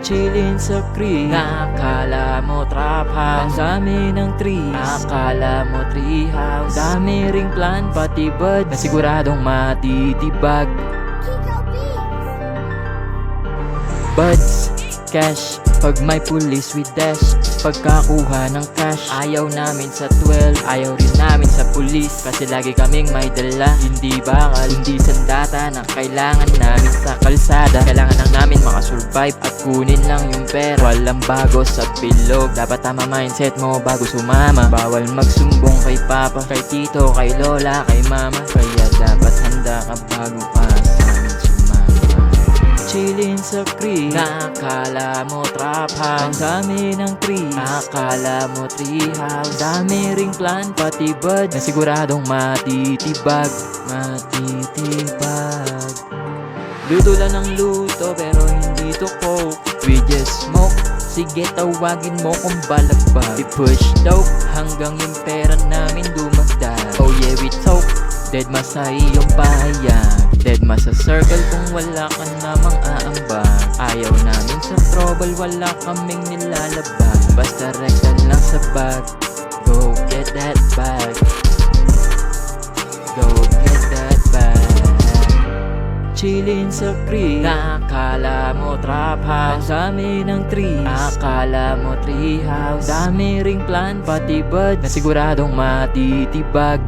Chillin sa creek, akala mo trap house. Ang dami ng trees, akala mo tree house. Dami ring plan, pati bud na siguradong matitibag. Buds, cash, pag may pulis we dash. Pagkakuha ng cash, ayaw namin sa 12, ayaw rin namin sa pulis. Kasi lagi kaming may dala, hindi bakal, hindi sandata na kailangan namin sa kalsada. Kailangan lang namin makasurvive at kunin lang yung pera. Walang bago sa bilog, dapat tama mindset mo bago sumama. Bawal magsumbong kay papa, kay tito, kay lola, kay mama. Kaya dapat handa ka bago ka sa amin sumama. Chillin sa creek, akala mo trap house. Ang dami ng trees, akala mo tree house. Dami ring plan, pati bud na siguradong matitibag. Matitibag. Luto lang ng luto pero hindi to coke. We just smoke, sige tawagin mo kung balagbag. We push dope hanggang yung pera namin dumagdag. Oh yeah we talk, dead ma sa iyong pahayag. Dead ma sa circle kung wala ka namang aambag. Ayaw namin sa trouble, wala kaming nilalabag. Basta rektan lang sa bag, go get that bag. Go get that bag. Chillin sa creek, akala mo trap house. Ang dami ng trees, akala mo tree house. Dami ring plan, pati bud na siguradong matitibag.